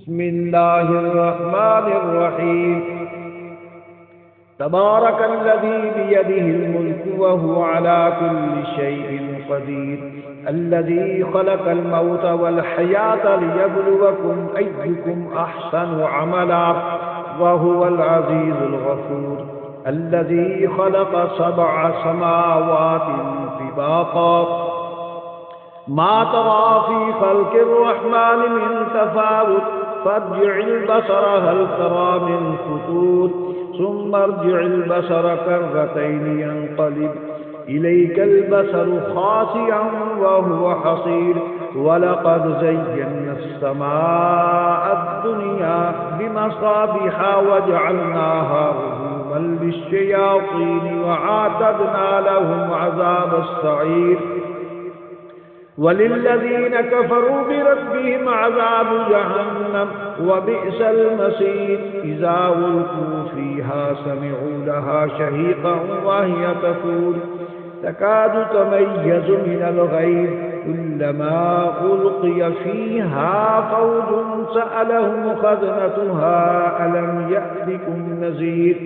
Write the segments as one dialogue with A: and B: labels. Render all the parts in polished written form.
A: बिस्मिल्लाहिर्रहमानिर्रहीम। तबारकल्लज़ी बियदिहिल मुल्कु व हुवा अला कुल्लि शैइन क़दीर। अल्लज़ी ख़लक़ल मौता वल हयाता लियब्लुवकुम अय्युकुम अहसनु अमला व हुवल अज़ीज़ुल गफ़ूर। अल्लज़ी ख़लक़ सबअ समावातिन तिबाक़ा मा तरा फ़ी ख़ल्क़िर रहमानि मिन तफ़ावुत फ़र्जि'िल बसर हल तरा मिन फ़ुतूर सुम्मा अर्जि'िल बसर कर्रतैनि यंक़लिब इलैकल बसरु ख़ासिअन व हुवा हसीर। वलक़द ज़य्यन्ना अस्समाअ अद्दुनिया बिमसाबिह वजअलनाहा रुजूमन लिश्शयातीन वअअतदना लहुम अज़ाबस सईर। वलिल्लज़ीन कफ़रू बिरब्बिहिम अज़ाबु जहन्नम वबिअसल मसीर। इज़ा उल्क़ू फ़ीहा समिअू लहा शहीक़न वहिय तफ़ूर तकादु तमय्यज़ु मिनल ग़ैज़ कुल्लमा उल्क़िय फ़ीहा फ़ौजुन सअलहुम ख़ज़नतुहा अलम यअतिकुम नज़ीर।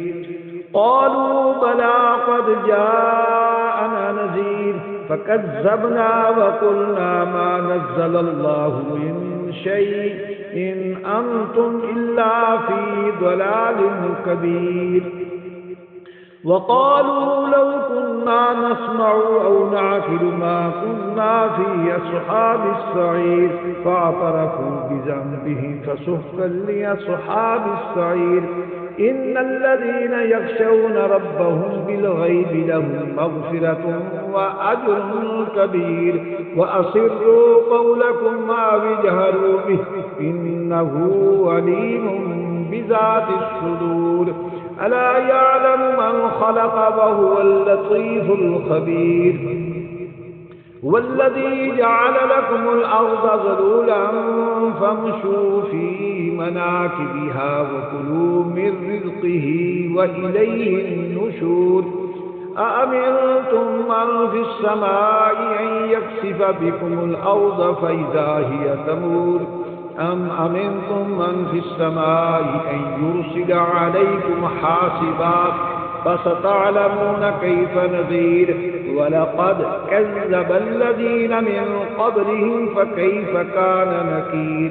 A: क़ालू बला क़द जाअना नज़ीर फ़कज़्ज़बना वक़ुलना मा नज़्ज़लल्लाहु मिन शैइन अंतुम इल्ला फ़ी ज़लालिन कबीर। वक़ालू लौ कुन्ना नस्मअु औ नअक़िलु मा कुन्ना फ़ी अस्हाबिस सईर फ़अतरफ़ू बिज़ंबिहिम फ़सुह्क़न लिअस्हाबिस सईर। इन्नल्लज़ीन यख़शौन रब्बहुम बिलग़ैबि लहुम मग़फ़िरतुन व अज्रुन कबीर। वअसिर्रू क़ौलकुम अव इजहरू बिहि इन्नहु अलीमुम बिज़ातिस सुदूर। अला यअलमु मन ख़लक़ व हुवल लतीफ़ुल ख़बीर। वल्लज़ी जअल लकुमुल अर्ज़ ज़लूलन फम्शू फ़ी मनाकिबिहा वकुलू मिन रिज़्क़िही व इलैहिन नुशूर। अअमिनतुम मन फ़िस समाइ अन यख़सिफ़ बिकुमुल अर्ज़ फ़इज़ा हिय तमूर अम अमिनतुम मन फ़िस समाइ अन युरसिल अलैकुम हासिबा फ़सतअलमून कैफ़ नज़ीर। वलक़द कज़्ज़ब अल्लज़ीन मिन क़ब्लिहिम फ़कैफ़ कान नकीर।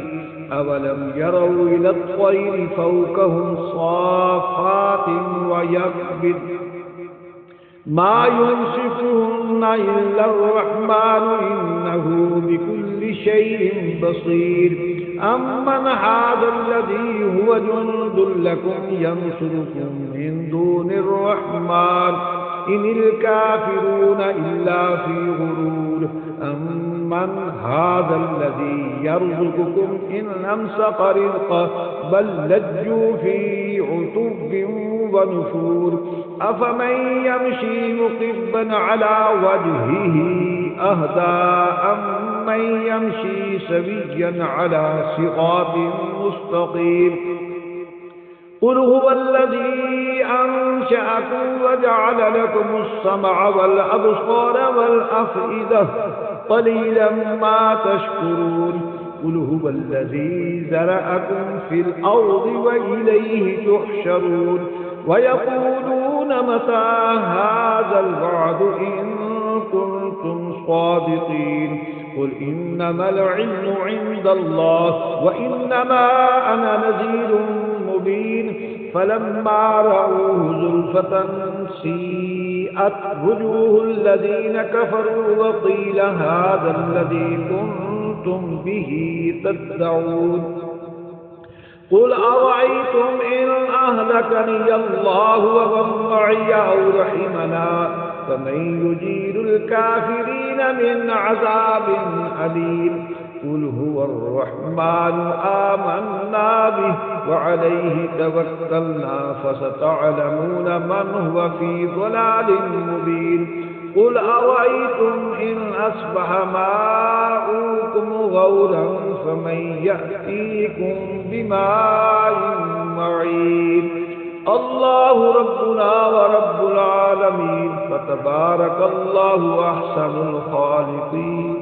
A: अवलम यरौ इलत तय्रि फ़ौक़हुम साफ़ातिन व यक़बिद मा युमसिकुहुन्ना इल्लर्रहमानु इन्नहु बिकुल्लि शैइन बसीर। अम्मन हाज़ाल्लज़ी हुवा जुन्दुन लकुम यंसुरुकुम मिन दूनिर्रहमान इनिल काफ़िरून इल्ला फ़ी गुरूर। अम्मन हाज़ाल्लज़ी यर्ज़ुक़ुकुम इन अमसक रिज़क़हु बल लज्जू फ़ी उतुव्विन व नुफ़ूर। अफ़मन यमशी मुकिब्बन अला वजहिही अहदा अम्मन यमशी सविय्यन अला सिरातिन मुस्तक़ीम। क़ुल हुवल्लज़ी अंशअकुम वजअल लकुमुस समअ वल अब्सार वल अफ़इदा क़लीलन मा तशकुरून। क़ुल हुवल्लज़ी ज़रअकुम फ़िल अर्ज़ि व इलैहि तुहशरून। वयक़ूलून मता हाज़ल वअदु इन कुन्तुम सादिक़ीन। क़ुल इन्नमल इल्मु इन्दल्लाहि व इन्नमा अना नज़ीरुम मुबीन। फलम्मा रअूहु ज़ुल्फ़तन सीअत वुजूहुल्लज़ीन कफ़रू व क़ील हाज़ाल्लज़ी कुन्तुम बिही तद्दऊन। क़ुल अरअय्तुम इन अह्लकनी अल्लाहु व मन मअय औ रहिमना फमन युजीरुल काफ़िरीन मिन अज़ाबिन अलीम। क़ुल हुवर्रहमानु आमन्ना बिहि व अलैहि तवक्कलना फसतअलमून मन हुवा फ़ी ज़लालिन मुबीन। क़ुल अरअय्तुम इन अस्बह माउकुम गौरन फमन यअतीकुम बिमाइन मईन। अल्लाहु रब्बुना व रब्बुल आलमीन। फ़तबारकल्लाहु अहसनुल ख़ालिक़ीन।